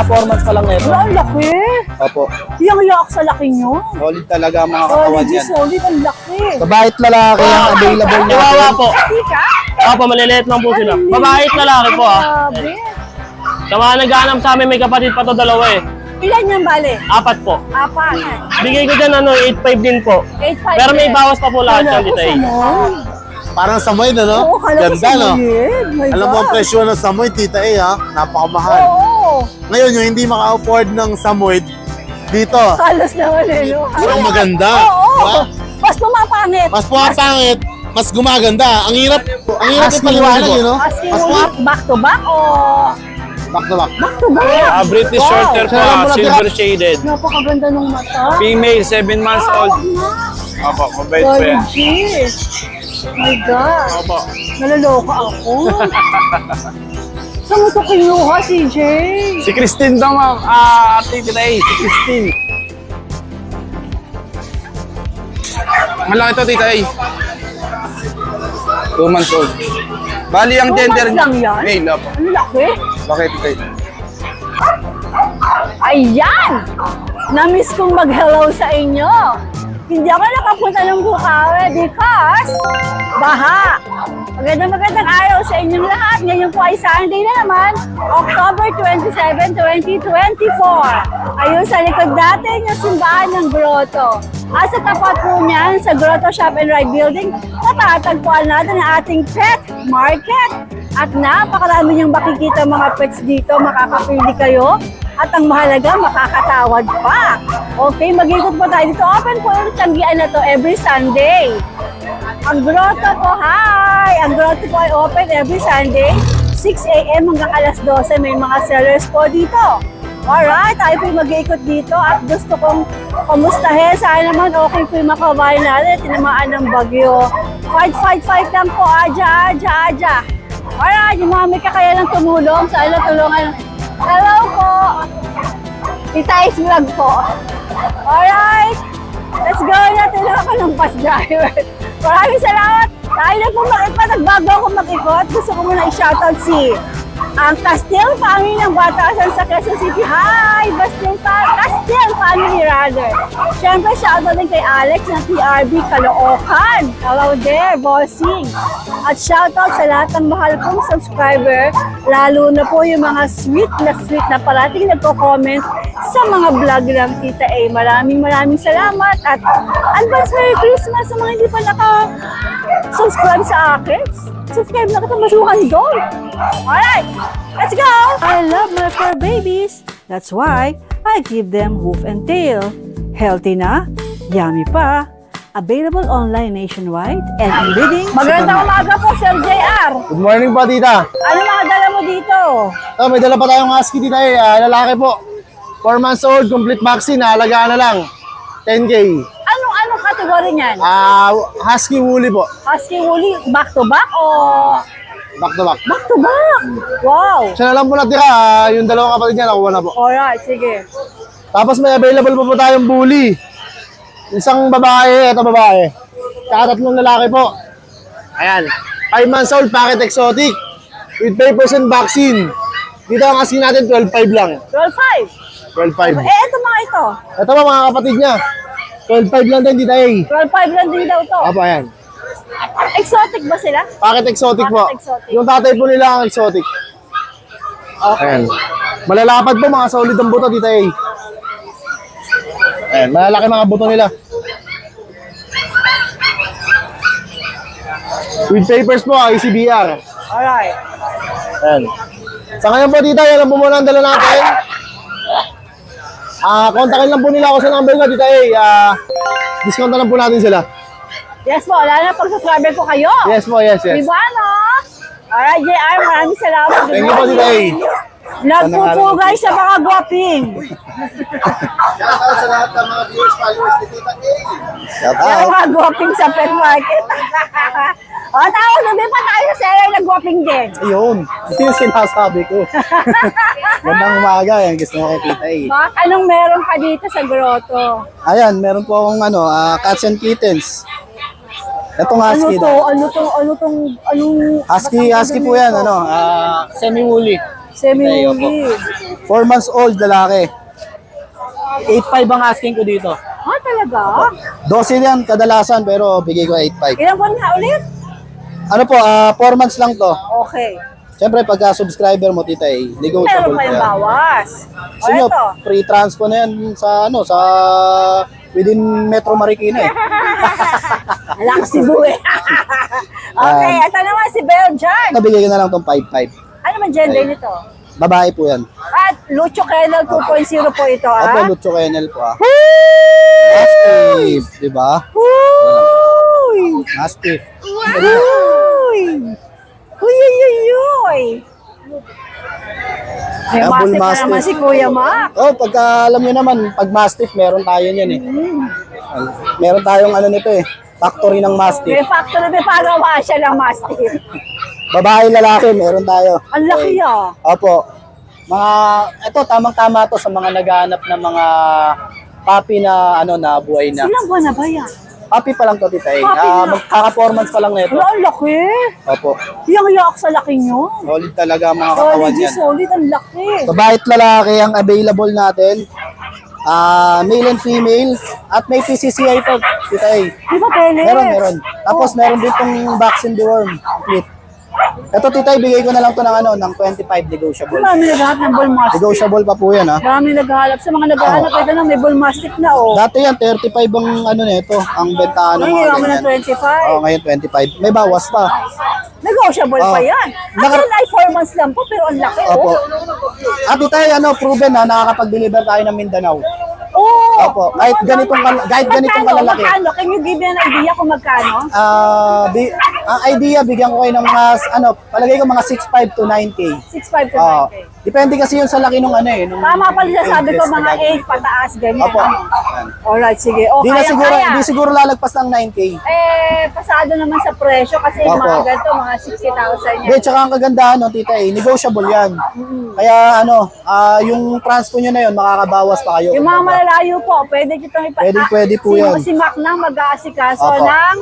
4 months pa lang nito. Ang laki. Opo. Iyang-iyak sa laki nyo. Solid talaga ang mga katawan Solid, yan. solid. Ang laki. Babae at lalaki ang available natin. Chihuahua po. Tika? Opo, maliliit lang po sila. Babae at lalaki po ah. Grabe. Sa mga nag-aanap sa amin, may kapatid pa to, dalawa eh. Ilan yan, bale? 4 po. Apat. Bigay ko dyan 8.5 din po. 8.5. Pero may bawas pa po lahat yan dito eh. Parang samoy na, no? Oo, kala ko Ganda, no? samoyed. My Alam mo ang God. presyo ng samoy, Tita A, ha? Napakamahal. Oo. Ngayon, yung hindi maka-afford ng samoy, dito. Kalos naman eh, no? Pero maganda. Oo. Diba? Mas pumapangit. Mas pumapangit, mas gumaganda. Ang hirap ipaliwanag, yun, no? Asking Mas mo, back to back o back to back. back to back? British Wow. Shorter po, Sarap mo na silver shaded. Napakaganda ng mata. Female, 7 months old. Opo, mabait po yan. Gorgeous. My God. Opo. Nalaloka ako. Saan mo ito kinuha, CJ? Si Christine daw, ma'am. Tita A, si Christine. Malaki to, Tita A. 2 months old. Bali, ang 2 gender months lang yan? male, opo. Ang laki. Bakit, Tita A? Ayan! Namiss kong mag-hello sa inyo. Hindi ako nakapunta ng Bukawi because baha. Magandang araw sa inyong lahat. Ngayon po ay Sunday na naman, October 27, 2024. Ayun sa likod natin yung simbahan ng Grotto. At sa tapat po niyan, sa Grotto Shop and Ride Building, matatagpuan natin ang ating pet market. At napakarami niyong makikita mga pets dito, makakapili kayo. At ang mahalaga, makakatawad pa. Okay, mag-ikot po tayo dito. Open po yung tanggian na to every Sunday. Ang Grotto po, hi! Ang Grotto po ay open every Sunday, 6 a.m. hanggang alas 12. May mga sellers po dito. Alright, tayo po mag-ikot dito at gusto kong kamustahin. Sana naman okay po yung makabayan natin. Tinamaan ng bagyo. Fight lang po. Aja. Alright, yung mga may kakaya lang tumulong. Sana tulungan. Hello po! Tita Ice Vlog po. Alright! Let's go natin ako ng bus driver. Maraming salamat! Tayo na po mag-ikot at bago ako mag-ikot, gusto ko muna i-shoutout si ang Castile family ng Batasan sa Quezon City. Hi! Castile family rather. Siyempre, shoutout din kay Alex ng TRB Caloocan. Hello there, bossing. At shoutout sa lahat ng mahal kong subscriber, lalo na po yung mga sweet na parating nagko-comment sa mga vlog ng Tita A. Maraming salamat at advance Merry Christmas sa mga hindi pa naka-subscribe sa akin. Subscribe na kita, masukan doon. Alright, let's go! I love my fur babies. That's why I give them hoof and tail. Healthy na, yummy pa. Available online nationwide and in bidding. Magandang umaga po, Sir JR. Good morning po, Tita. Ano mga dala mo dito? May dala pa tayong husky, Tita A. Lalaki po. 4 months old, complete vaccine. Alagaan na lang. 10K. Anong kategory niyan? Husky woolly po. Husky woolly, back to back o Back to back. back to back? Wow! Siya na lang po natira. Yung dalawang kapatid niya, nakuha na po. Alright, sige. Tapos may available po tayong bully. Isang babae, ito babae. Tsaka 3 lalaki po. Ayan. 5 months old, packet exotic. With 5% vaccine. Dito ang asking natin, 12.5 lang. 12.5. 12.5. Ito mga ito. Ito po mga kapatid niya. 12.5 lang din, Tita A. 12.5 lang din daw to. Apo, ayan. Exotic ba sila? Packet exotic po. Packet exotic. Yung tatay po nila ang exotic. Ayan. Malalapad po, mga solid ang buto, Tita A. Ayan, malalaki mga buto nila. With papers po, ICBR. Alright. Ayan. Sa ngayon po, Tita, yan lang po muna ang dala natin. Kontakin lang po nila ako sa number ko, Tita A. Discount na lang po natin sila. Yes po, lalo na pag-subscriber ko kayo. Yes po, yes. Diba, no? Alright, JR, maraming salamat. Thank you po, Tita A. Nagpupugay sa mga guwaping. Shoutout sa lahat ng mga viewers, followers ni Tita A. Yung mga guwaping sa pet market. O, tapos nabi pa tayo sa seller na guwaping din. Ayun, ito yung sinasabi ko. Gandang umaga, yan gusto mo kay Tita A. Bakit anong meron ka dito sa grotto? Ayan, meron po akong cats and kittens. Itong husky Anong Husky po yan, semi-woolly. Semi-woolly. 4 months old, lalaki. 8.5 ang asking ko dito. Ah, talaga? 12 yan kadalasan, pero bigay ko 8.5. Ilang buwan na ulit? Ano po, 4 months lang to. Okay. Siyempre, pagka subscriber mo, tita, Meron negotiable pa pa yung yan. bawas. Gusto O nyo, ito. free transpo na yan sa within Metro Marikina eh. Alam si Bue. Okay, ito naman si Belgian. Nabigay ko na lang tong 5.5. Ano man gender nito? Babae po yan. At Lucho Kennel 2.0 po ito, Opo, ah. Lucho Kennel po ah. Woo! Mastiff, di ba? Uy! Mastiff. Uy! Uy, uy, uy, uy! May Ayan, bull mastiff na naman mastiff. si Kuya Mac. Oh, pagka alam nyo naman, pag Mastiff, meron tayo niyan eh. Meron tayong ano nito eh, factory ng Mastiff. May factory, may pagawa siya ng mastiff. Babae, lalaki, meron tayo. Ang laki ah. Opo. Ito, tamang-tama to sa mga naghahanap ng mga puppy na, na buhay na. Ilang buwan na ba yan? Puppy pa lang to, tita eh. Puppy na. Magkaka-4 months pa lang nito. Wala, ang laki. Opo. Iyang-iyak sa laki nyo. Solid talaga ang mga katawan Solid, yan. solid, ang laki. Babae at lalaki ang available natin. Male and female. At may PCCI to, tita eh. Di ba, Pele? Meron. Tapos meron din tong vaccine deworm. Complete. Ito, tita, ibigay ko na lang to ng 25 negotiable. Marami naghahanap ng bull mastiff. Negotiable pa po yan, ha? Marami naghahanap. Sa mga naghahanap, ito na may bull mastiff na, oh. Dati yan, 35 ang nito, ang bentahan ng mga Ngayon, naman ganyan. ng 25. Oh, ngayon 25. May bawas pa. Negotiable pa Oh. yan. Naka- Actually, ay 4 months lang po, pero ang laki, Opo. oh. At ito proven na nakakapag-deliver tayo ng Mindanao. Oh. Opo. Kahit ganitong kalalaki. Magkano? Can you give me an idea kung magkano? Ang idea, bigyan ko kayo ng mga, palagay ko mga 6.5 to 9K. 6.5 to Oh. 9K. Depende kasi yun sa laki nung nung Tama pala siya, sabi ko interest na mga gagawin. 8 pataas, ganyan. Opo. Ano? Yan. Alright, sige. O, Di na kaya, siguro, kaya. di siguro lalagpas ng 9K. Pasado naman sa presyo kasi yung Opo. mga ganito, mga 60,000 Hindi, yan. tsaka ang kagandahan, tita negotiable yan. Kaya yung transpo nyo na yun, makakabawas pa kayo. Yung mga malalayo po, pwede kitang Pwede po yan. Si Mac lang mag-aasikaso Opo. ng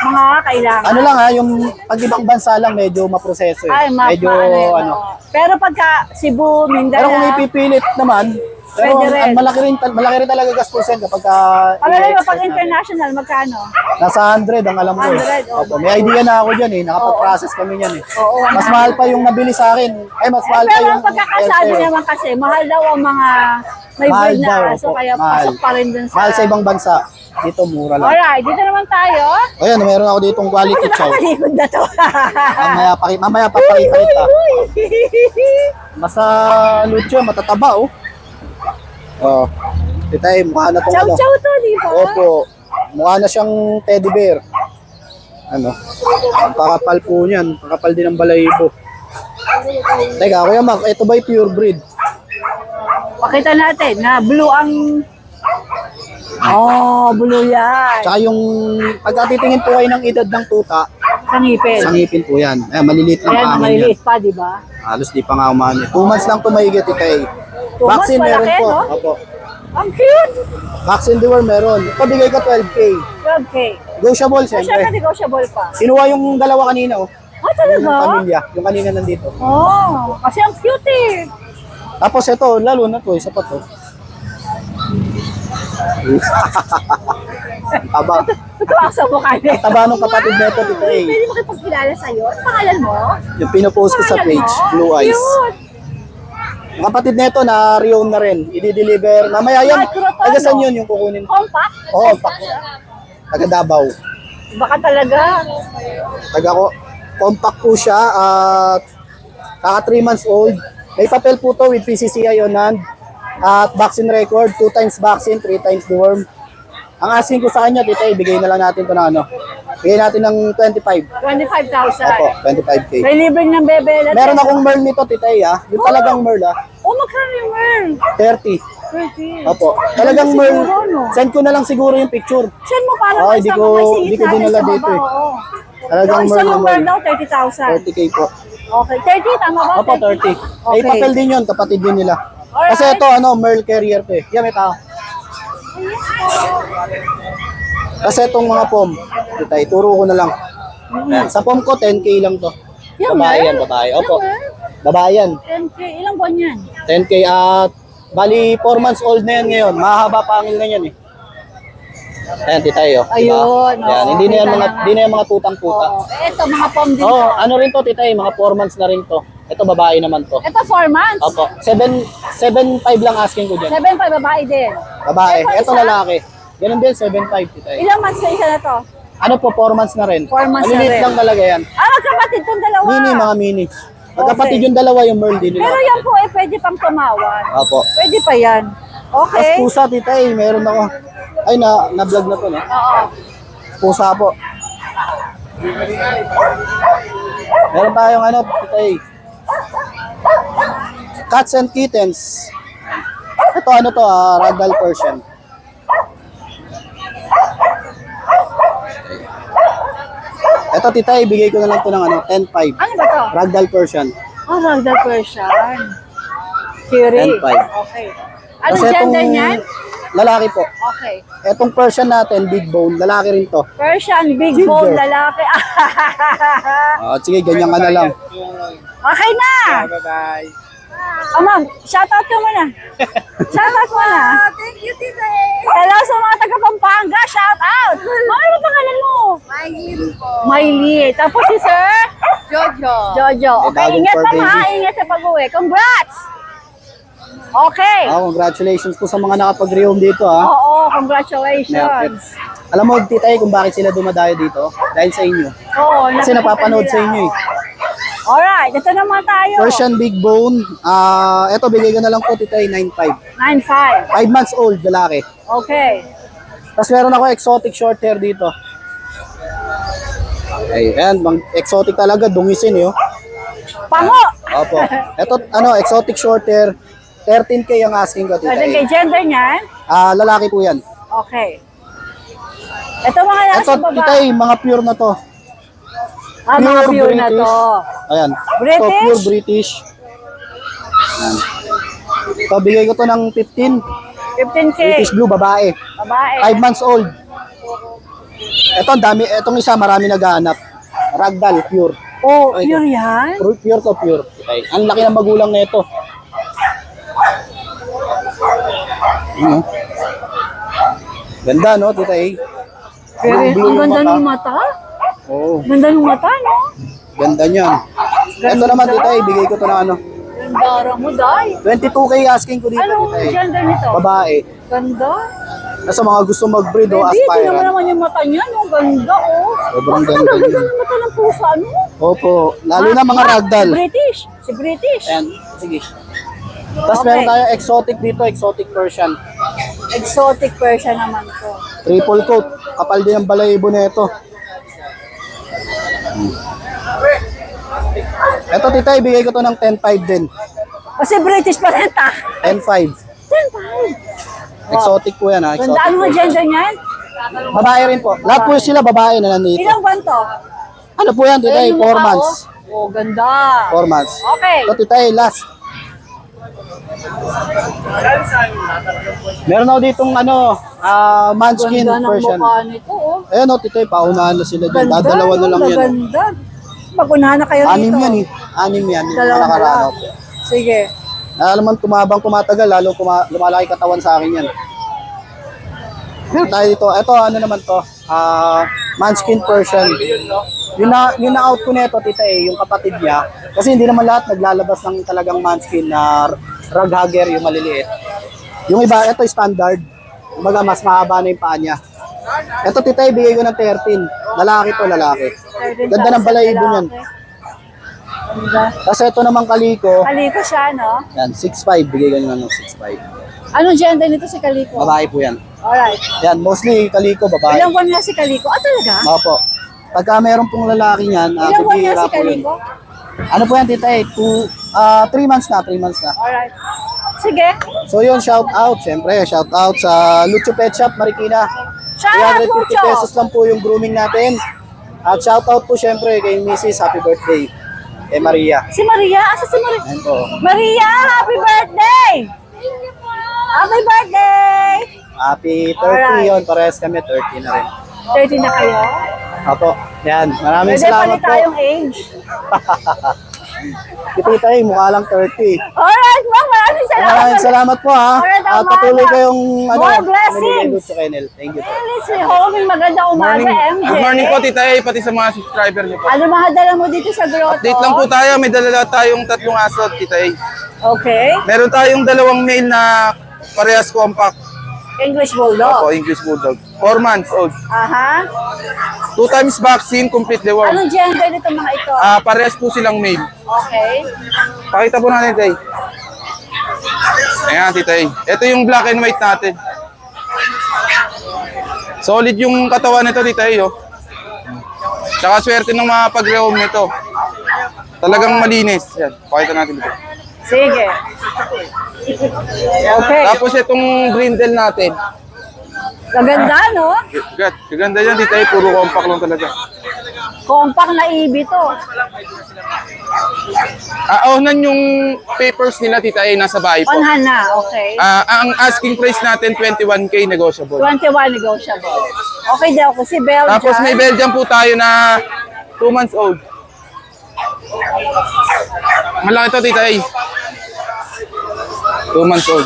mga kailangan. Ano lang yung pag ibang bansa lang medyo maproseso eh. Ay, Mac, medyo oo. Pero pagka Cebu, Pero kung Mindanao, ipipilit naman, pero Pwede rin. malaki rin talaga gastusin kapag alam mo, pag international, magkano? nasa 100 ang alam ko. 100, Opo, may idea na ako diyan nakapag-process kami niyan Oo, Mas mahal pa yung nabili sa akin. Mas mahal pa Pero yung ang pagkakasabi healthcare. naman kasi, mahal daw ang mga may Mahal breed daw, na aso, opo. kaya Mahal. pasok pa rin dun sa... Mahal sa ibang bansa. Dito mura lang. Alright, dito naman tayo. Ayan, meron ako ditong quality Kasi chow. nakamalikod na to. Mamaya papakita kita. Uy! Basta lucho, matataba Oh. Titay, mukha na tong Chow-chow to, di ba? Opo. Mukha na siyang teddy bear. Ang pakapal po niyan. Pakapal din ang balahibo. Teka, Kuya Mac, ito ba yung pure breed? Pakita natin na blue ang... Oh, blue yan. Tsaka yung pagkatitingin po kayo ng edad ng tuta, Sa ngipin. sa ngipin po yan. Maliliit lang Ayan, pa yan. maliliit pa, di ba? Halos di pa nga umani. 2 months lang ito mahigit itay. 2 months, Vaccine meron malaki, po. no? Opo. Ang cute! Vaccine deworm meron. Ito bigay ko 12K. 12K. Negotiable Syempre, siyempre. negotiable pa. Kinuha yung dalawa kanina Oh, talaga? Yung pamilya. Yung kanina nandito. Oh, kasi ang cute eh. Tapos ito, lalo na to, isa pa to. Taba. Totoo sa mukha niya. Taba nung kapatid nito, tita eh. Pwede makipagkilala sa'yo? Ano pangalan mo? Yung pinopost ko sa Pangalan page, mo? Blue Eyes. Cute! Yung kapatid nito na re-own na rin. I-deliver. Mamaya yan. Microton, Taga saan no? yun yung kukunin? Compact? Oo, taga Davao. Baka talaga. Taga ko. Compact po siya at kaka 3 months old. May papel po to with PCCI on hand. At vaccine record, 2 times vaccine, 3 times deworm. Ang asking ko sa kanya, tita, ibigay na lang natin ito na Bigay natin ng 25. 25,000. Opo, 25K. May libreng ng bebe. Meron akong merl nito, tita, yung talagang merl Oh, magkano yung Merl? 30. 30. Opo, talagang Siguro, merl. no? Send ko na lang siguro yung picture. Send mo para Oh, may hindi sama ko- may hindi siit ko natin dinala sa dito baba, eh. oo. Talagang Yung merl isang na Merl merl. daw, 30,000. 30K po. Okay, 30, tama ba? Opo, 30. May Okay. papel din yun, kapatid din nila. Alright. Kasi ito, merl carrier to eh. Yan, may tao. Kasi itong mga pom, tita, ituro ko na lang. Sa pom ko, 10K lang to. Yung Babae Merl? yan, babae. Opo. Yung Merl? Babae yan. 10K, ilang buwan yan? 10K at bali 4 months old na yan ngayon. Mahaba pa ang na yan eh. Ayan, titay oh. Ayun, Diba? Yan, oo, hindi na yan kita mga, na. hindi na yan mga tutang-tuta. Oo. Ito, mga pom din Oh, to. ano rin to titay, mga 4 months na rin to. Ito babae naman to. Ito, 4 months. Opo, 7.5 lang asking ko dyan. 7.5 babae din. Babae, Ito, ito isa? lalaki. Ganun din, 7.5 titay. Ilang months na isa na to? Ano po, 4 months na rin. 4 months na Maliliit rin. lang talaga yan. Ah, magkapatid tong dalawa. Mini, mga mini. Magkapatid Okay. yung dalawa, yung Merl din nila. Pero yan po eh, pwede pang tumawan. Opo. Pwede pa yan. Tapos Okay. pusa, titay, meron ako. Ay, na-vlog na to, no? Oo. Pusa po. Meron tayong ano, titay. Cats and kittens. Ito, ano to, Ragdoll Persian. Ito, titay, bigay ko na lang to ng ano, 10.5. Ano ba to? Ragdoll Persian. Oh, Ragdoll Persian. Curie. 10.5. Okay. Ano Kasi gender itong niyan? lalaki po. Okay. Etong Persian natin, big bone, lalaki rin to. Persian, big Ginger. bone, lalaki. Sige, ganyan ka na lang. Okay na! Bye-bye. Oh, ma'am, shoutout ka muna. Shoutout muna. Thank you, Tita. Hello sa mga taga Pampanga. Shoutout. Ma'am, ano ba pangalan mo? Maylin po. Miley. Tapos si Sir? Jojo. Jojo. Okay, bagong ingat fur pa ha. baby. Ingat sa pag-uwi. Congrats! Okay. Congratulations po sa mga nakapag-rehome dito, ha. Oo, congratulations. Alam mo, titay, kung bakit sila dumadayo dito? Dahil sa inyo. Oo, Kasi nakikita napapanood nila. sa inyo eh. Alright, ito naman tayo. Persian big bone. Ito, bigay ko na lang po, titay, 9.5. 9.5. 5 months old, lalaki. Okay. Tapos meron ako exotic short hair dito. Okay, ayan, exotic talaga, dungisin eh. Oh. Pango! Opo. Ito, exotic short hair. 13K ang asking ko, Pwede kay titay. gender niyan? Lalaki po yan. Okay. Ito mga nasa Ito, baba. titay, mga pure na to. Mga pure pure na British. to. Ayan. British? Ito, pure British. Ayan. Ito, bigay ko to ng 15. 15K. British blue, babae. Babae. 5 months old. Ito, ang dami. Itong isa, marami naghahanap. Ragdoll, pure. Oh, Ito. pure yan? Pure to pure. Okay. Ang laki ng magulang na ito. Ano? Ganda, no, titay? Very, Blue ang yung ganda mata. ng mata. Oo, Ganda ng mata, no? ganda niyan. Ito naman, titay, bigay ko to ng ano. Ganda mo, Day. 22K asking ko dito, Anong titay. gender nito? Babae. Ganda. Sa mga gusto mag-breed o Baby, tingnan mo aspirant. naman yung mata niya, no? Ganda, oh. Sobrang Ang ganda ganda niya. ng mata ng pusa, no? Opo, lalo na mga ragdoll. British. Si British. Ayan, sige. Tapos Okay. meron tayo exotic dito, exotic Persian. Exotic Persian naman to. Triple coat. Kapal din ang balayibo na ito. Ito, tita, ibigay ko to ng 10.5 din. Kasi British pa rin, ta. 10.5. 10.5. Exotic po yan, ha? Ganda. Exotic Ano ang Persian. gender niyan? Babae rin po. Lahat po sila babae na nandito. Ilang buwan to? Ano po yan, tita? Ayun yung 4 mukha, months. Oh, ganda. 4 months. Okay. Ito, tita, last. Meron ako ditong Munchkin Ganda ng Persian. mukha nito, oh. Ayan o, tita, paunahan na sila dyan. Ganda, Dadalawa na lang yan. Ganda. Pag-unahan na kayo Anim dito. yan eh. Anim yan. Yung Dalawa na nakaraan. lang. Sige. Alam mo, tumatagal, lalo lumalaki katawan sa akin yan. Meron tayo dito. Ito, ano naman to? Munchkin Persian. Yung na-out ko nito, tita yung kapatid niya. Kasi hindi naman lahat naglalabas ng talagang Munchkin na raghugger, yung maliliit. Yung iba, ito standard. Kumbaga, mas mahaba na yung paa niya. Ito, tita, bigay ko ng 13. Lalaki to, lalaki. Ganda ng balayibo niyan. Ganda. Kasi ito naman kaliko. Kaliko siya, no? Yan, 6'5. Bigay ko nyo ng 6'5. Anong gender nito si Kaliko? Babae po yan. Alright. Yan, mostly kaliko, babae. Ilang buwan nga si Kaliko? Ah, talaga? Opo. Pagka meron pong lalaki niyan, Ilang buwan nga bibihira si po yun. Kaliko? Ano po yan, tita 3 months na, 3 months na. Alright. Sige. So yun, shout out. Siyempre, shout out sa Lucho Pet Shop, Marikina. Shout out, 350 Lucho! pesos lang po yung grooming natin. At shout out po siyempre kay Mrs. Happy birthday. Kay Maria. Si Maria? Asa si Maria? Ayan po. Maria, happy birthday! Happy birthday! Happy 30 Alright. yun. Parehas kami, 30 na rin. 30 na kayo? Opo. Yan. Maraming Pwede salamat palit po. tayong age. Kitita mukha lang 30. Alright, ma'am. Maraming salamat. Maraming salamat po ha. Alright, At patuloy kayong More blessings. namimigay doon sa kennel. Thank you po. Liz, homing magandang umaga, MJ. Good morning po, Tita A, pati sa mga subscriber niyo po. Ano mga dala mo dito sa grotto? Update lang po tayo, may dala tayong 3 aso, Tita A. Okay. Meron tayong 2 male na parehas compact. English Bulldog. Opo, English Bulldog. 4 months old. Aha. 2 times vaccine, completely warm. Anong gender nito mga ito? Parehas po silang male. Okay. Pakita po natin, Tita A. Ayan, Tita A. Ito yung black and white natin. Solid yung katawan nito, Tita A, oh. Tsaka swerte ng mga pag-rehome nito. Talagang malinis. Yan, pakita natin dito. Sige. Okay. Tapos itong brindle natin. Kaganda, no? Gaganda yan, Tita A. Puro compact lang talaga. Compact na EB to. Aunan yung papers nila, Tita A, nasa bahay po. Onhan na, okay. Ang asking price natin, 21K negotiable. 21 negotiable. Okay daw ako. Si Belgian. Tapos may Belgian po tayo na 2 months old. Malaki to, Tita A. 2 months old.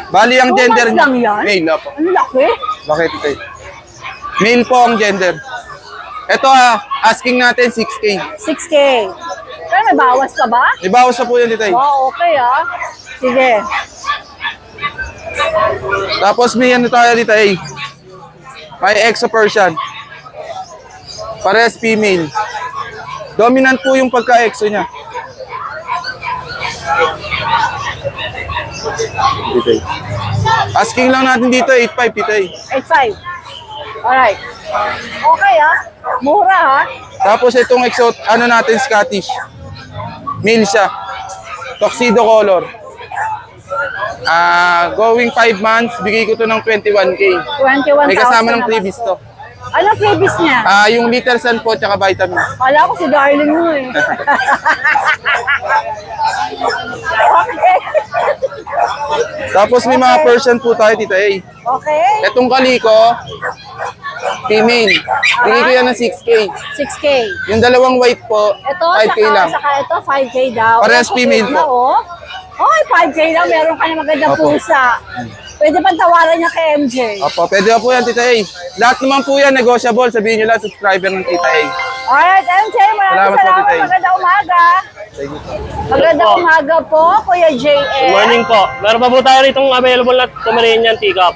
Bali ang 2 gender months lang yan? male po. Ang laki. Bakit, Tita A? Male po ang gender. Ito asking natin 6K. 6K. Pero may bawas ka ba? May bawas na po yan, Tita A. Wow, okay ah. Sige. Tapos may ano tayo, Tita A. May Exo Persian. Parehas female. Dominant po yung pagka-exo niya. Asking lang natin dito 8.5, Tita A. 8.5. Alright. Okay ah. Mura ha. Tapos itong exo, ano natin, Scottish. Male siya. Tuxedo color. Going 5 months, bigay ko to ng 21K. 21,000 May kasama ng naman freebies to. Ano freebies niya? Yung Little Sun po, tsaka vitamins. Kala ko si Darling mo eh. Okay. Tapos may mga Persian po tayo, Tita A. Okay. Itong kaliko, female. Bigay ko yan ng 6K. 6K. Yung dalawang white po, Ito, 5K lang. saka ito, 5K daw. Parehas Okay, female po. na, oh. Okay, 5K lang. Meron ka na magandang Opo. pusa. Pwede pang tawaran niya kay MJ. Opo, pwede po yan, Tita A. Lahat naman po yan negotiable. Sabihin nyo lang, subscriber ng Tita A. Alright, MJ, maraming Salamat po, salamat. Tita. Magandang umaga. Magandang umaga po, Kuya JM. Good morning po. Meron pa po tayo rito available na Pomeranian teacup.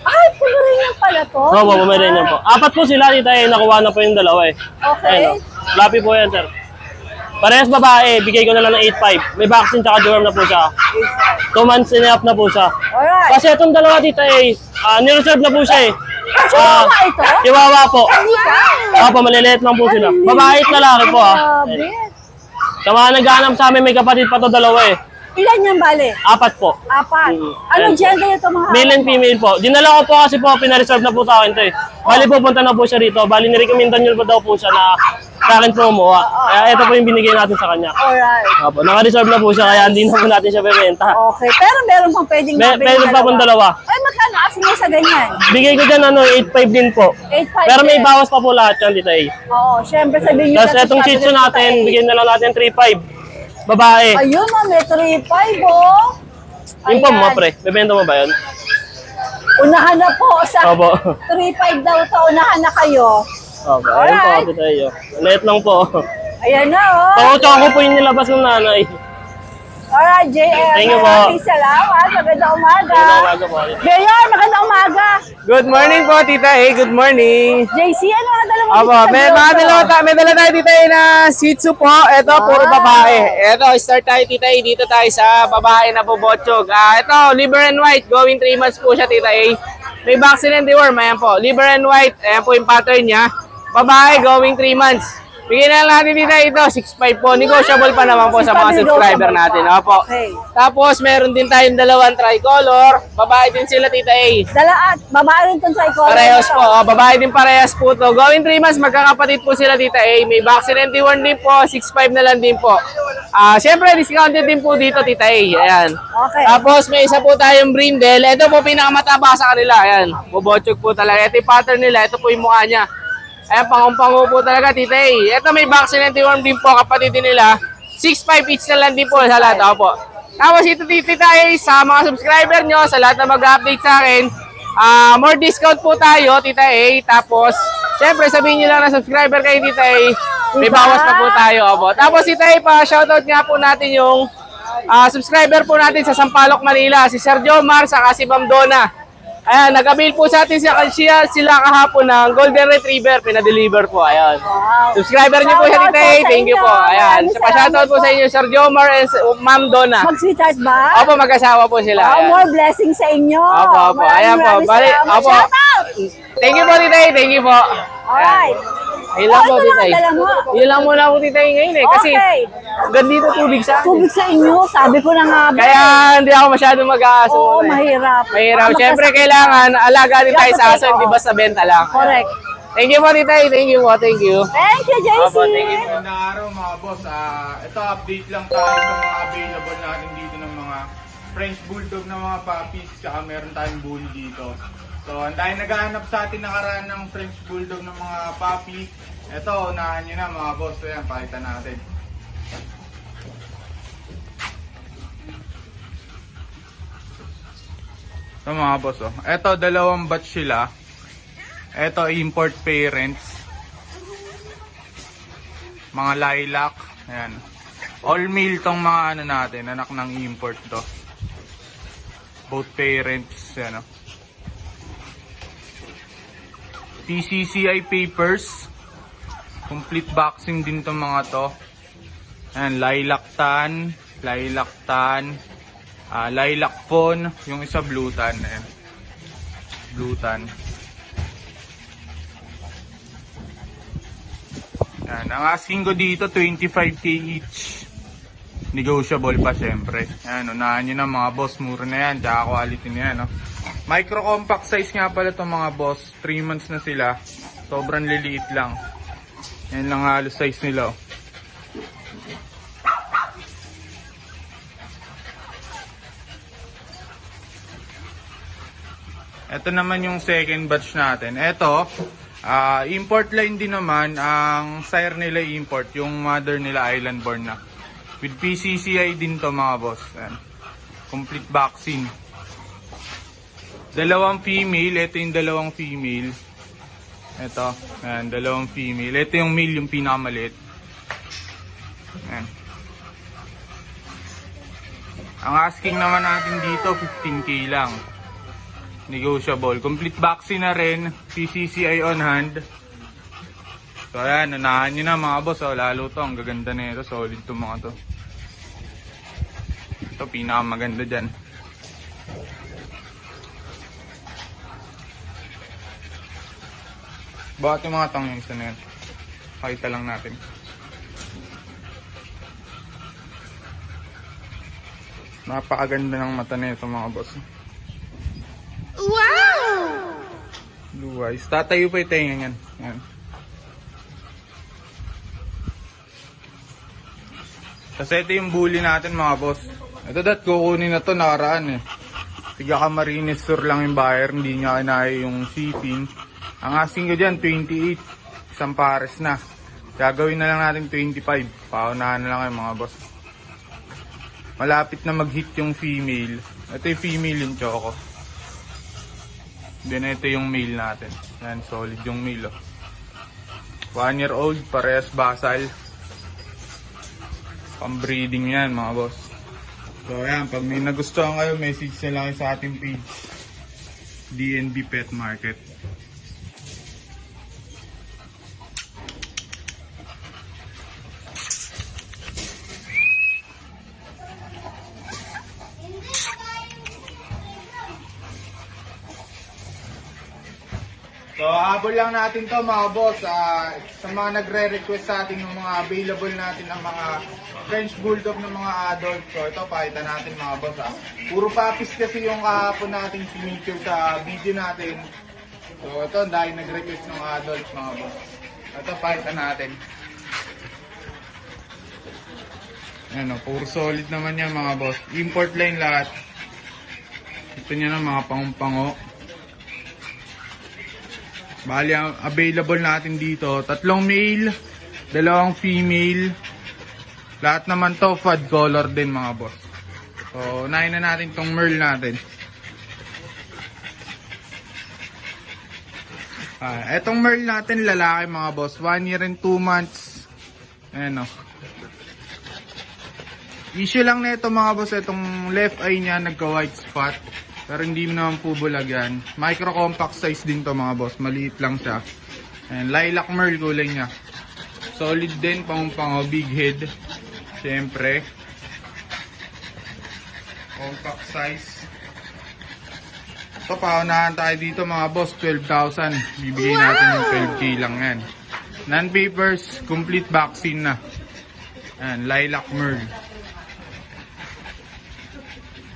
Ay, Pomeranian pala to. Oo po, Pomeranian po. 4 po sila dito eh. Nakuha na po yung dalawa eh. Okay. Ayun, Fluffy po yan, sir. Parehas babae, bigay ko na lang ng 8.5. May vaccine tsaka deworm na po siya. 2 months and a half na po siya. Alright. Kasi itong dalawa dito eh, nireserve na po siya eh. Chihuahua ito? Chihuahua po. Hindi ka? Opo, maliliit lang po sila. Babae at lalaki po ah. Grabe. Sa mga naghahanap sa amin, may kapatid pa to dalawa eh. Ilan yan, bale? 4 po. 4. Ano Ayun po. gender ito mga Male and female po. Dinala ko po kasi po, pinareserve na po sa akin to eh. Bali pupunta na po siya rito. Bali nirecomendan nyo po daw po siya na sa akin po umuha. Kaya ito po yung binigay natin sa kanya. Alright. Opo, naka-reserve na po siya kaya hindi na po natin siya bebenta. Okay. Pero meron pang pwedeng mabili Meron pa pong dalawa. Ay, magkano kasi mo sa ganyan? Bigay ko dyan 8.5 din po. 8.5 Pero may din. bawas pa po lahat yan dito eh. Oo, syempre sabihin nyo Tapos na itong sa shih tzu cabinet natin, tayo. bigyan na lang natin 3.5. Babae. Ayun o, may 3.5 oh. Yung po mo Ayan. pre, bebenta mo ba yun? Unahan na po sa Opo. 3.5 daw to. Unahan na kayo. Opo, ayun po Alright. ate tayo. Liit lang po. Ayan na oh. Choco po yung nilabas ng nanay. Alright, JM. Thank you po. Maraming salamat. Magandang umaga. Magandang umaga po. Mayor, magandang umaga. Good morning po, Tita A. Good morning. JC, ano ang dala mo Opo, dito sa may grotto? may dala tayo Tita A na Shih Tzu po. Ito, puro babae. Ito, start tayo Tita A. Dito tayo sa babae na bubotsog. Ito, liver and white. Going 3 months po siya, Tita A. May vaccine and deworm. Ayan po. Liver and white. Ayan po yung pattern niya. Babae, going 3 months. Bigyan na lang natin dito ito, 6.5 po. Negotiable pa naman po sa mga 6.5 subscriber negotiable natin. pa. Opo. Okay. Tapos, meron din tayong dalawang tricolor. Babae din sila, Tita A. Dala at babae rin itong tricolor. Parehas po. Oh, babae din parehas po to. Going 3 months, magkakapatid po sila Tita A. May vaccine and deworm din po. 6.5 na lang din po. Siyempre, discounted din po dito, Tita A. Ayan. Okay. Tapos, may isa po tayong brindle. Ito po pinakamataba sa kanila. Ayan. Bubotsog po talaga. Ito yung pattern nila. Ito po yung mukha niya. Ayan, pangumpango po talaga, Tita A. Ito may vaccine and deworm din po. Kapatid din nila. 6.5 each na lang din po sa lahat. Opo. Tapos ito tayo sa mga subscriber nyo, sa lahat na mag-update sa akin. More discount po tayo, Tita A. Tapos, syempre sabihin nyo lang na subscriber kayo, Tita A. May bawas na po tayo. Opo. Tapos Tita A, pa-shoutout nga po natin yung subscriber po natin sa Sampaloc, Manila. Si Sir Jomar, saka si Ma'am Donna. Ayan, nag-avail po sa atin sila kahapon ng Golden Retriever. Pinadeliver po. Ayan. Wow. Subscriber niyo po siya, Tita A. Shoutout po sa Thank you inyo. po. Ayan. Maraming Pa-shoutout po salamat sa inyo, Sir Jomar and Ma'am Donna. Mag-sweetheart ba? Opo, mag-asawa po sila. Oh, Ayan. more blessings sa inyo. Opo, opo. Ayan po. Bali, salamat. opo. Shoutout! Thank you po, Tita A. Thank you po. Alright. Ayun lang po, ito Tita lang ang A. dala mo. Yun lang muna po, Tita A, ngayon eh. Kasi, Okay. gandito tubig sa akin. Tubig sa inyo, sabi ko na nga. Kaya hindi ako masyadong mag-aaso. Oo, mahirap. Mahirap. Baka Siyempre, magkasakit. kailangan alaga din tayo sa Dapat aso, hindi oo. basta benta lang. Correct. Thank you po, Tita A. Thank you po. Thank you. Thank you, JC. Opo, thank you. Magandang araw mga boss. Ito update lang tayo sa mga available natin dito ng mga French Bulldog na mga puppies. Tsaka meron tayong bully dito. So, ang tayo naghahanap sa atin nakaraan ng French Bulldog ng mga puppy. Ito, unahan nyo na mga boss. Ayan, pakita natin. Ito mga boss. Oh. Ito, dalawang batch sila. Ito, import parents. Mga lilac. Ayan. All male tong mga ano natin. Anak ng import to. Both parents. Ayan o. TCCI papers. Complete boxing din tong mga to. Ayan. Lilac tan. Lilac tan. Lilac phone. Yung isa blue tan. Ayan. Blue tan. Yan, ang asking ko dito 25k each. Negotiable pa syempre. Yan, unahan nyo na mga boss, mura na yan, tsaka quality na yan. No? Micro compact size nga pala itong mga boss, 3 months na sila. Sobrang liliit lang. Yan lang halos size nila. Oh. Ito naman yung second batch natin. Ito, import line din naman. Ang sire nila import, yung mother nila island born na. With PCCI din to mga boss. Ayan. Complete vaccine. Dalawang female, ito yung dalawang female. Ito, ayan, dalawang female. Ito yung male, yung pinakamaliit. Ayan. Ang asking naman natin dito, 15k lang. Negotiable. Complete vaccine na rin. PCCI on hand. So ayan, unahan nyo na mga boss. Oh, lalo to, ang gaganda na ito. Solid to mga to. Ito, pinakamaganda dyan. Bakit yung mga tang yung isa na yan? Pakita lang natin. Napakaganda ng mata na ito mga boss. Blue eyes. Tatayo pa yung tenga yan. Yan. Kasi ito yung bully natin mga boss. Ito kukunin na to nakaraan eh. Tiga Camarines Sur lang yung buyer. Hindi niya kinaya yung shipping. Ang asking ko dyan 28. Isang pares na. Gagawin na lang natin 25. Paunahan na lang kayo mga boss. Malapit na mag-hit yung female. Ito yung female yung choco. Then ito yung male natin. Yan, solid yung male. Oh. 1 year old, parehas basal. Pang-breeding yan mga boss. So ayan, pag may nagustuhan kayo, message na lang kayo sa ating page. DNB Pet Market. So, habol lang natin to mga boss. Sa mga nagre-request sa atin ng mga available natin ng mga French Bulldog ng mga adult. So, ito, pakita natin mga boss. Puro puppies kasi yung kahapon natin feature sa video natin. So, ito, dahil nag-request ng adults mga boss. Ito, pakita natin. Ayan o, puro solid naman yan mga boss. Import line lahat. Ito nyo na mga pangpango. Bali, available natin dito, 3 male, 2 female. Lahat naman to fad color din mga boss. So, unahin na natin tong Merl natin. Etong Merl natin, lalaki mga boss. 1 year and 2 months. Ayan o. Issue lang na ito mga boss, itong left eye niya nagka-white spot. Pero hindi mo naman po bulag yan. Micro compact size din to mga boss. Maliit lang siya. Ayan, lilac Merl kulay niya. Solid din, pang big head. Siyempre. Compact size. Ito, paunahan tayo dito mga boss, 12,000. Bibigyan natin yung 12K lang yan. Non-papers, complete vaccine na. Ayan, lilac Merl.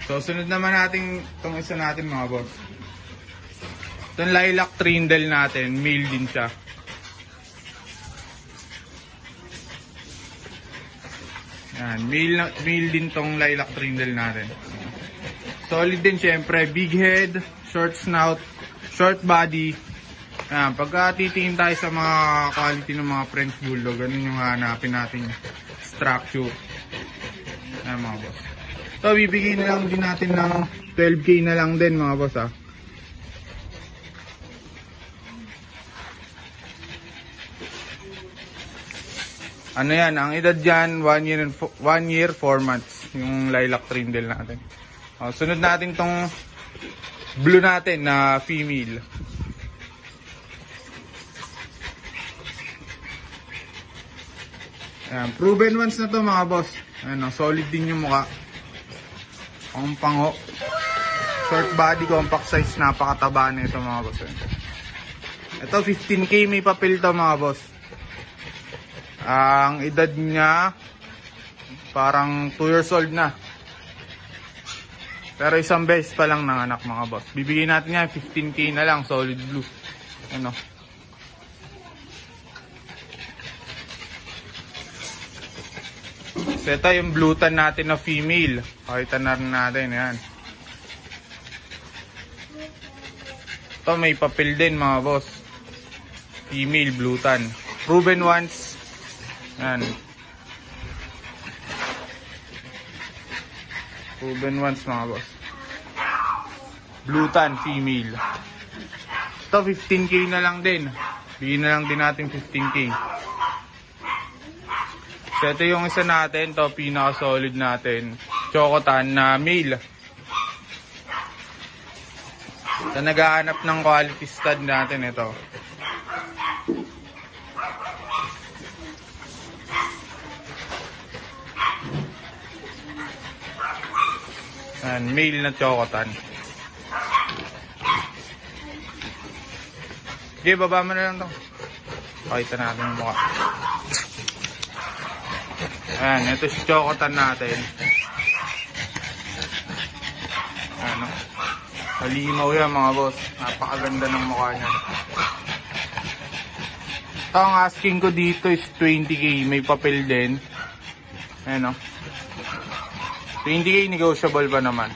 So, sunod naman natin itong isa natin mga boss. Itong lilac trindle natin, male din siya. Ayan, male din tong lilac trindle natin. Solid din syempre, big head, short snout, short body. Ayan, pagka titingin tayo sa mga quality ng mga French Bulldog, ganun yung hanapin natin structure. Ayan mga boss. So, bibigyan na lang din natin ng 12K na lang din mga boss ha. Ano yan, ang edad dyan, 1 year 4 months, yung lilac trindle natin. Sunod natin tong blue natin na female. Ayan, proven ones na to mga boss. Ayan, solid din yung mukha. Ang pango. Short body, compact size, napakataba na ito mga boss. Ito 15K, may papel to mga boss. Ang edad niya parang 2 years old na. Pero isang beses pa lang nanganak mga boss. Bibigyan natin yan 15K na lang, solid blue. Ano? So ito yung blue tan natin na female. Pakita na rin natin yan. Ito may papel din mga boss. Female blue tan. Proven ones. Yan. Proven ones mga boss. Blue tan female. Ito 15K na lang din. Bigyan na lang din natin 15K. So ito yung isa natin, ito pinaka solid natin, Chocotan na male. Sa naghahanap ng quality stud natin ito. Ayan, male na Chocotan. Okay, baba mo na lang ito. Pakita natin yung mukha. Ayan, ito si Chocotan natin. Ano? Malinaw yan mga boss. Napakaganda ng mukha niya. Ito ang asking ko dito is 20K. May papel din. Ayan o. 20K negotiable pa naman.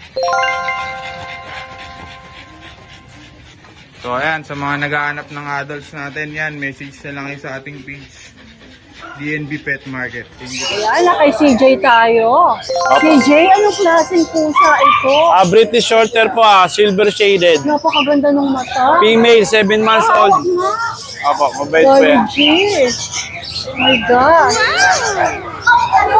So ayan, sa mga naghahanap ng adults natin yan, message na lang kayo sa ating page. DNB Pet Market. Ayan, na kay CJ tayo. CJ, anong klaseng pusa ito? British Shorthair po, silver shaded. Napakaganda ng mata. Female, 7 months old. Tawag nga. Opo, mabait po yan. Gorgeous. Oh my God.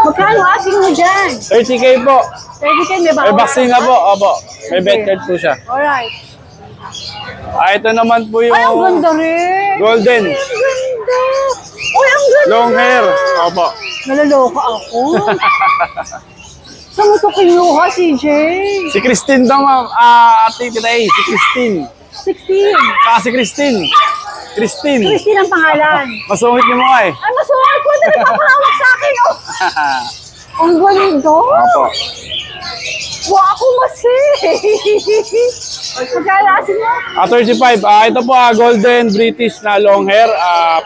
Magkano asking mo dyan? 30K po. 30K, may May vaccine na po. Opo, may vet card po siya. Alright. Ito naman po yung Ay, ang ganda rin. golden. Ang ganda. Uy, ang ganda. Long hair. Opo. Nalaloka ako. Saan mo ito kinuha, CJ? Si Christine daw, ma'am. Ate Titay, si Christine. 16. Si Christine. Christine. Christine ang pangalan. Masungit yung mukha eh. Ay, masuwag ko na nagpapahawak sa akin. Oh. Ang ganda. Opo. Wow, ako masi. Pagkalasin mo. 35. Ito po, golden British na long hair.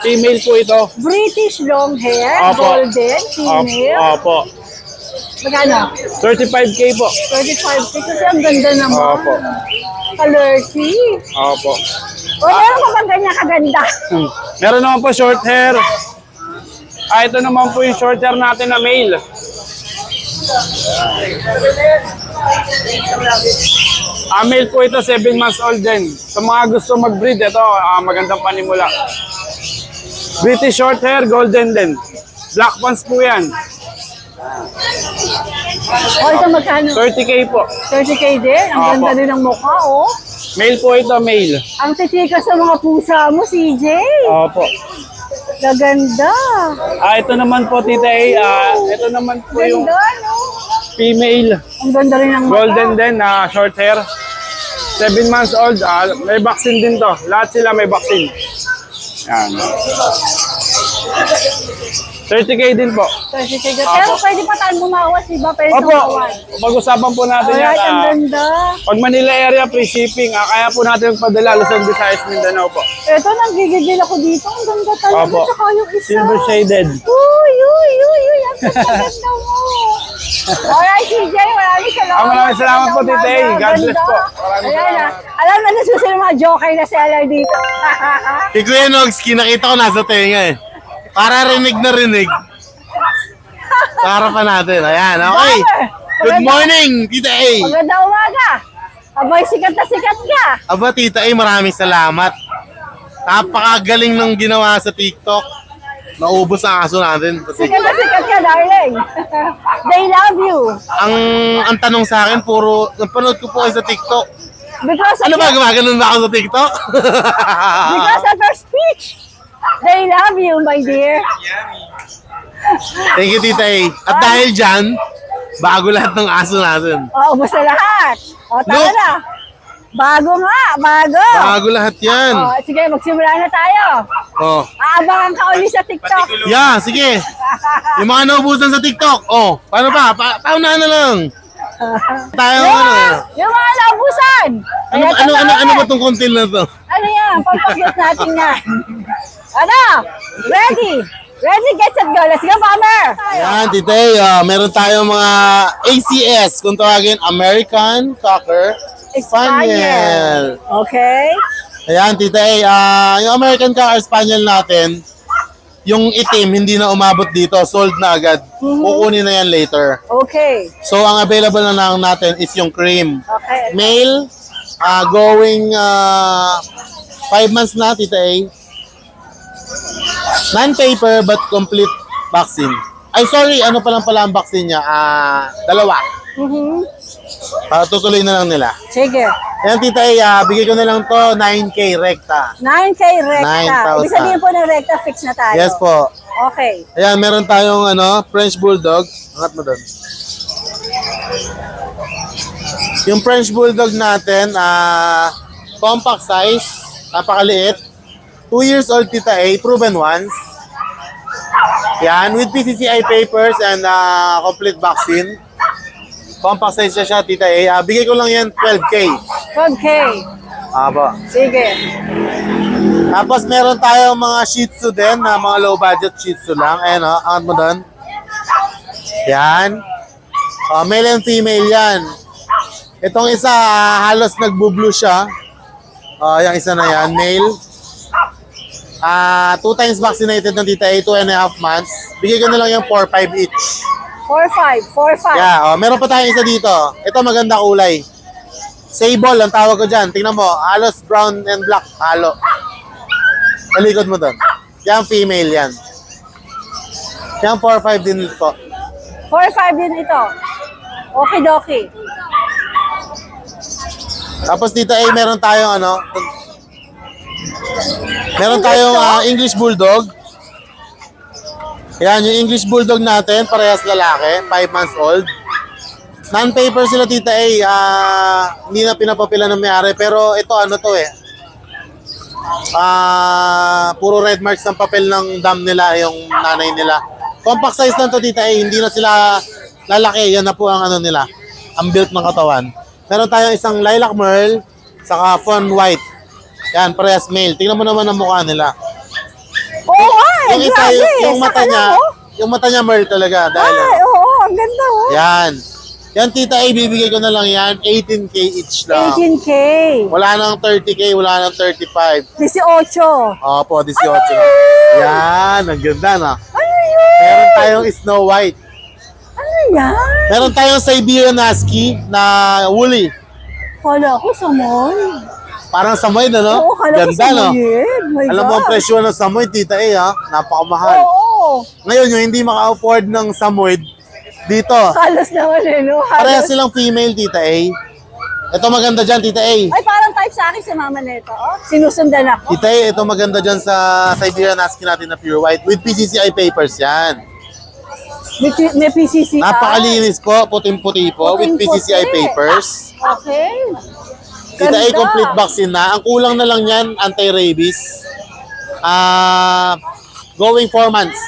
Female po ito. British long hair, Opo. golden, female. Opo. Magkano? 35K po. 35. Kasi ang ganda naman. Opo. Colorful. Opo. O, meron ka bang ganyan kaganda? Meron naman po short hair. Ito naman po yung short hair natin na male. Male po ito, 7 months old din. Sa mga gusto mag-breed, ito, magandang panimula. British short hair, golden din. Black pants po yan. O, ito magkano? 30K po. 30K din. Ang Opo. ganda rin ng mukha, oh. Male po ito, male. Ang titika sa mga pusa mo, CJ. Opo. Gaganda. Ito naman po, Tita A. Ito naman po yung Ganda, no? female. Ang ganda rin ng mata. Golden din, short hair. 7 months old. May vaccine din to. Lahat sila may vaccine. Yan. 30K din po. 30K. Pero pwede pa tayong bumawas, di ba? Pwede Opo, tumawas. pag-usapan po natin yan. Alright, ang ganda. Pag Manila area, free shipping. Kaya po natin padala Luzon, Visayas, Mindanao po. Ito, nanggigigil ako dito. Ang ganda talaga. Opo. Tsaka yung isa. Silver shaded. Uy. Ang ganda mo. Alright, CJ. Maraming salamat. Maraming salamat po, Tita A. God bless po. Maraming Ayan, salamat. alam na nasusunod mga joker na seller dito. Kay Kuya Nogs, kinakita ko nasa tenga eh. Para rinig na rinig. Para pa natin. Ayan, okay. Good morning, Tita A. Maganda umaga. Abay, sikat na sikat ka. Aba, Tita A, maraming salamat. Napakagaling ng ginawa sa TikTok. Naubos ang aso natin. Sikat na sikat ka, darling. They love you. Ang tanong sa akin, puro, napanood ko po kayo sa TikTok. Because of, Ano ba, gumaganon ba ako sa TikTok? because of your speech. They love you, my dear. Thank you, Tita A. At dahil dyan, bago lahat ng aso natin. Ubus na lahat. Tama Look. na. Bago nga, bago. Bago lahat yan. Sige, magsimula na tayo. Oh. Aabangan ka uli sa TikTok. Yeah, sige. Yung mga naubusan sa TikTok. Oh, paano ba? Paunahan na lang. Tayo Yung mga naubusan. Ano ba tong content na to? Ano yan? Pampakit natin yan. Ano? Ready? Ready, get set, go. Let's go, Bomber! Ayan, Tite, meron tayong mga ACS, kung tawagin, American Cocker Spaniel. Okay. Ayan, Tite, yung American Cocker Spaniel natin, yung itim, hindi na umabot dito, sold na agad. Kukunin na yan later. Okay. So, ang available na lang natin is yung cream. Okay. Male, going 5 months na, Tita A. Non-paper but complete vaccine. Ay, sorry, ano pa lang pala ang vaccine niya? Dalawa. Tutuloy na lang nila. Sige. Ayan, Tita A, bigay ko na lang to 9K rekta. 9K recta. 9,000. Ibig sabihin po ng recta, fix na tayo. Yes po. Okay. Ayan, meron tayong French Bulldog. Angat mo doon. Yung French Bulldog natin, compact size, napakaliit. 2 years old, Tita A, proven once. Yan, with PCCI papers and complete vaccine. Compact size siya, Tita A. Bigay ko lang yan 12K. 12K. Aba. Sige. Tapos meron tayong mga Shih Tzu din, na mga low budget Shih Tzu lang. Ayan o, angat mo doon. Yan. Male and female yan. Itong isa, halos nagbo-blue siya. Yung isa na yan, male. 2 times vaccinated ng Tita A, 2.5 months. Bigay ko na lang yung 4-5 each. 4-5. 4-5. Yeah, meron pa tayong isa dito. Ito maganda kulay. Sable ang tawag ko dyan. Tingnan mo, halos brown and black. Halo. Talikod mo doon. Yan, female yan. Yan, 4-5 din po. 4-5 din ito. Okay-dokie. Tapos dito ay meron tayong meron tayong English Bulldog. Yan, yung English Bulldog natin, parehas lalaki, 5 months old. Non-paper sila, Tita A. Hindi na pinapapila ng may-ari, pero ito puro red marks ng papel ng dam nila, yung nanay nila. Compact size lang to, Tita A. Hindi na sila lalaki. Yan na po ang nila, ang built ng katawan. Meron tayong isang lilac merle, saka fawn white. Yan, parehas male. Tingnan mo naman ang mukha nila. Oo, ay, Yung isa, grabe. yung mata Saka niya, lang, oh. yung mata niya merle talaga. Dahil, Ay, oo, ang ganda, oh. yan. Yan, Tita A, bibigay ko na lang yan. 18K each lang. 18K. Wala nang 30K, wala nang 35. 18. Opo, 18 lang. Yan, ang ganda na. Ano yun? Meron tayong Snow White. Ano yan? Meron tayong Siberian Husky na woolly. Kala ko Samoy. Parang Samoy na, no? Oo, kala ko Ganda, no? Samoyed. My Alam mo ang God. presyo ng Samoy, Tita A, ha? Napakamahal. Oo. Ngayon, yung hindi maka-afford ng Samoy, dito. Halos naman eh, no? Pareha Halos. silang female, Tita A. Ito maganda dyan, Tita A. Ay, parang type sa akin si mama nito. Oh. Sinusundan ako. Tita A, ito maganda dyan sa Siberian Husky natin na pure white with PCCI papers yan. May PCCI. Napakalinis po, puting-puti po with Puting-puti. PCCI papers. Okay. Tita A, Ganda. complete vaccine na. Ang kulang na lang yan, anti-rabies. Going 4 months.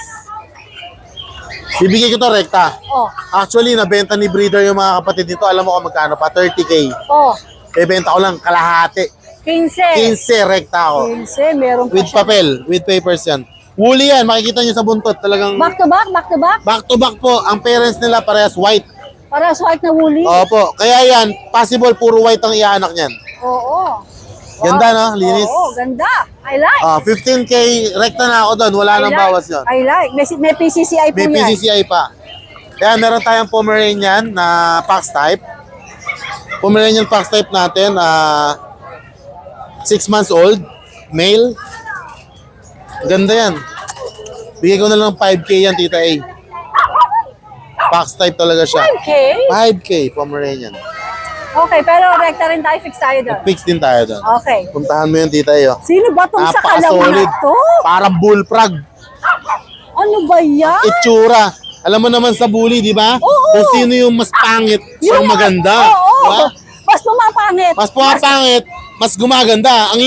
Bibigay ko to rekta. Oh. Actually, nabenta ni breeder yung mga kapatid nito. Alam mo kung magkano pa? 30K. Oh. Benta ko lang kalahati. 15. 15 rekta ako. 15. Meron pa With siya. papel, with papers yan. Woolly yan, makikita nyo sa buntot. Talagang Back to back, back to back. back to back po. Ang parents nila parehas white. Para sa white na woolly. Opo. Kaya yan, possible puro white ang iaanak niyan. Oo. Ganda, no? Linis. Oo, ganda. I like. 15K rekta na ako doon. Wala nang bawas yun. I like. May PCCI po May yan. PCCI pa. Kaya meron tayong Pomeranian na Fox type. Pomeranian Fox type natin, 6 months old, male. Ganda yan. Bigay ko na lang 5K yan, Tita A. Fox type talaga siya. 5K? 5K, Pomeranian. Okay, pero rekta rin tayo, fix tayo doon. Fix din tayo doon. Okay. Puntahan mo yun, Tita A. Oh. Sino ba itong sa kalaman Napaka-solid. na to? Parang bullfrog. Ano ba yan? Itsura. Alam mo naman sa bully, di ba? Oo. Kung sino yung mas pangit, siyang maganda. Oo. Di ba? Mas pumapangit. Mas pumapangit, mas gumaganda. Ang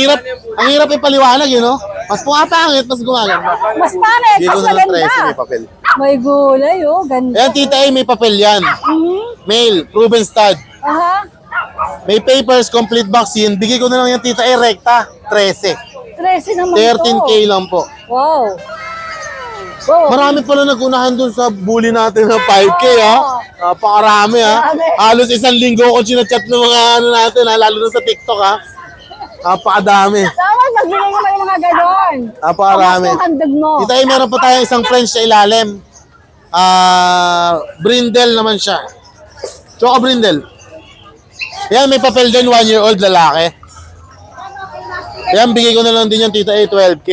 hirap ipaliwanag, yun, no? Mas pumapangit, mas gumaganda. Mas pangit, Dito mas na lang maganda. 13 may papel. May gulay, oh. Ganda. Ayan, Tita A, may papel yan. Male, proven stud. Aha. May papers, complete vaccine. Bigay ko na lang yan, Tita A, rekta. 13. 13 naman 13K to. lang po. Wow. Wow. Marami pala nagunahan dun sa bully natin ng 5K, ha? Napakarami, ha? Marami. Halos 1 linggo ko chinachat ng mga ano natin, ha? Lalo na sa TikTok, ha? Napakadami. Dapat magbigay mo yung mga ganon. Napakarami. Ang handog mo. Tita A, meron pa tayong isang French sa ilalim. Brindle naman siya. Choco Brindle. Yan, may papel din, 1-year-old lalaki. Yan, bigay ko na lang din yan, Tita A, 12K.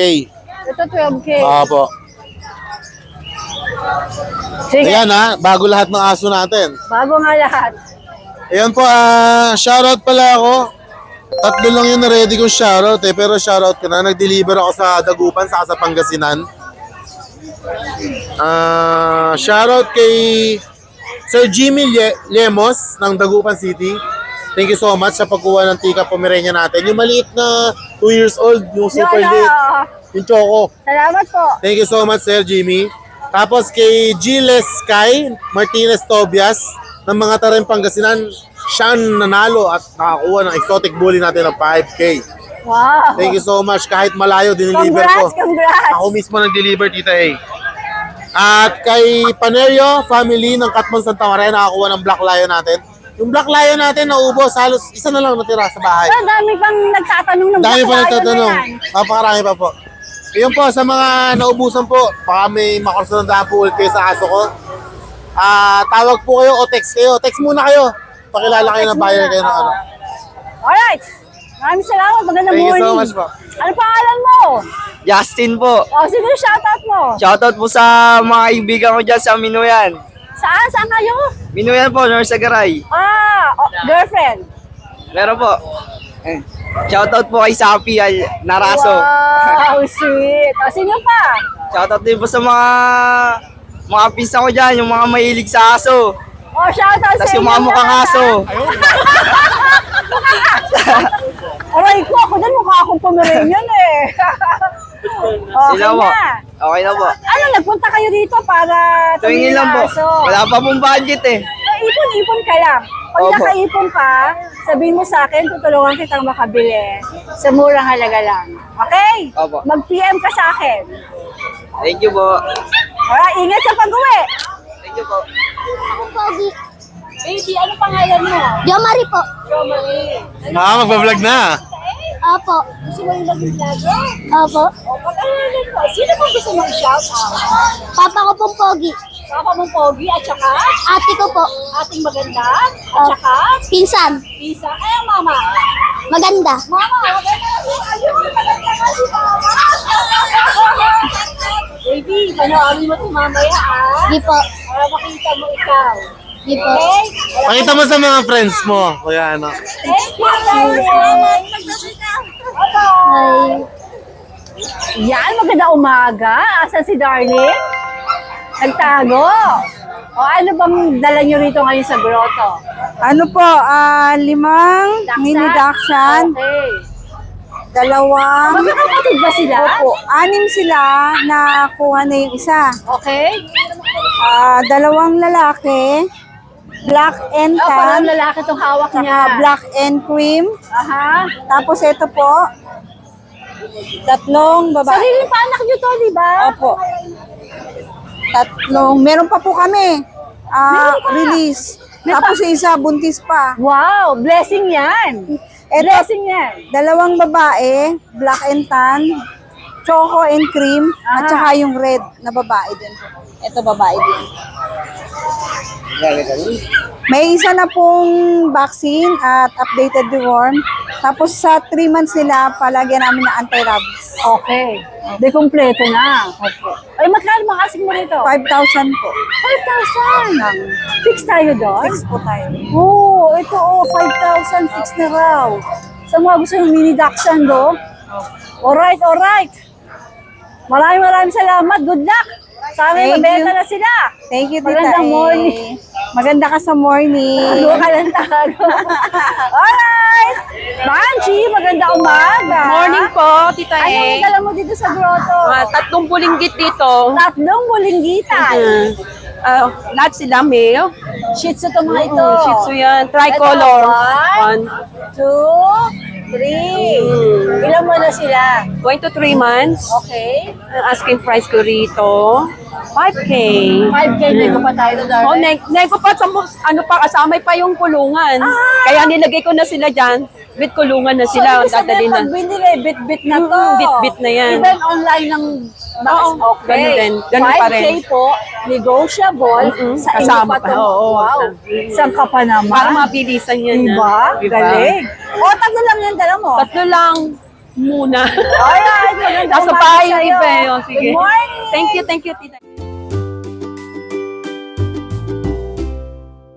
Ito 12K. Opo. Sige, Ayan, ha? Bago lahat ng aso natin. bago nga lahat. Ayan po, shoutout pala ako. 3 lang yung na-ready kong shoutout, eh. Pero shoutout ko na. Nag-deliver ako sa Dagupan, sa Pangasinan. Shoutout kay Sir Jimmy Lemos ng Dagupan City. Thank you so much sa pagkuha ng Tika Pomeranian natin. Yung maliit na 2 years old, yung super Yun, lit. Yung choco. Salamat po. Thank you so much, Sir Jimmy. Tapos kay Giles Sky Martinez Tobias ng mga Tarim Pangasinan, siya ang nanalo at nakakuha ng exotic bully natin ng 5K. Wow. Thank you so much. Kahit malayo, diniliver ko. Congrats. Ako mismo nag-deliver, Tita A. At kay Panerio family ng Katmon Santa Maria, nakakuha ng Black Lion natin. Yung Black Lion natin naubos, halos isa na lang natira sa bahay. Ang dami pang nagtatanong ng Dami pa Black Lion nagtatanong. na yan. Napakarami pa po. Yun po, sa mga naubusan po, baka may makursundahan po ulit kayo sa aso ko. Tawag po kayo o text kayo. Text muna kayo. Pakilala kayo ng buyer kayo ng ano. Alright. Maraming salamat. Magandang Thank you morning. so much po. Ano pangalan mo? Justin po. O, sino yung shoutout mo? Shoutout po sa mga kaibigan ko dyan sa Minuyan. Saan? Saan kayo? Minuyan po, North Sagaray. Girlfriend. Meron po. Shoutout po kay Sapi Naraso. Wow, sweet. O, sino pa? Shoutout din po sa mga pisa ko dyan, yung mga mahilig sa aso. O, shoutout Tapos sa yung mga inyo mukhang lahat, aso. Aray ko, ako din mukha akong Pomeranian eh. Okay Sila po. na. Okay na po. Ano, nagpunta kayo dito para Tuwingin lang po. aso. Wala pa pong budget eh. Ipon-ipon ka lang. Pag Opo. nakaipon ka, sabihin mo sa akin, tutulungan kitang makabili sa murang halaga lang. Okay? Opo. Mag-PM ka sa akin. Thank you po. Alright, ingat sa pag-uwi. Thank you po. Pogi. Baby, ano pangalan mo? Jomari po. Jomari. Magbablog na. Opo. Gusto mo yung maging vlogger? Opo. O, pag-alalan mo, sino mo gusto mong shout out? Papa ko pong Pogi. Papa mong pogi at saka Ate ko po. ating maganda at saka Pinsan. isa. Ay, ang mama. Maganda. Mama, maganda na si ayun. Maganda na si mama. Baby, panoorin mo ito mamaya ah. Di po. Para makita mo ikaw. Di po. Okay? Pakita mo sa mga friends mo, kuya ano. Thank you, darling. Bye-bye. Hi. Yan, maganda umaga. Asan si Darling? Nagtago. O ano bang dala nyo rito ngayon sa grotto? Ano po, 5 Daksan? mini dachshund, Okay. 2, Magkakapatid ba sila? opo, 6 sila, nakuha na yung isa. Okay. 2 lalaki, black and Parang tan, lalaki itong hawak saka niya. black and cream. Aha. Tapos ito po, 3 babae. Sariling paanak nyo to, di ba? Opo. 3, meron pa po kami. Release. Tapos yung isa, buntis pa. Wow, blessing yan. Ito, Blessing yan. 2 babae, black and tan, choco and cream, at Aha. saka yung red na babae din po. Ito babae din. May isa na pong vaccine at updated deworm. Tapos sa 3 months nila, palagyan namin na anti-rabies. Okay. De kompleto na. Ay, magkano mga asing mo rito? 5,000 po. 5,000. Fix tayo doon? 6 po tayo. Oo, ito 5,000 fix na raw. Sa mga gusto ng mini dachshund, do? Alright, alright. Maraming salamat. Good luck. Sana Thank mabenta you. na sila. Thank you, Tita Magandang A. morning. Maganda ka sa morning. Ano ka lang tago. Alright. Manchi, maganda umaga. Morning po, Tita Ano yung E. dala mo dito sa grotto? 3 bulinggit dito. 3 bulinggitan. Lahat sila male. Shih Tzu to mga ito. Shih Tzu yan. Tricolor. Ito, 1, 2, 3. Ilan mo na sila? Going to 3 months. Okay. Ang asking price ko rito, 5K. 5K nego pa tayo, Oh, darling. nego pa sa ano pa kasama pa yung kulungan. Kaya nilagay ko na sila diyan. With kulungan na sila, So, ibig sabihin, dadalhin na. pag binili, bit-bit na to. Bit-bit na yan. Even online ng Oo, okay. ganun din. Ganun pa 5K rin. po, negotiable, sa inyo Kasama pa pa. to. Oo. Wow. Isang ka pa naman. Para mabilisan yan. Diba? Diba? Galing. O, 3 lang yan dala mo. 3 lang muna. Alright, maganda Nasa umaga bahay yung sa'yo. iba. Oh, sige. Good morning. Thank you, Tita.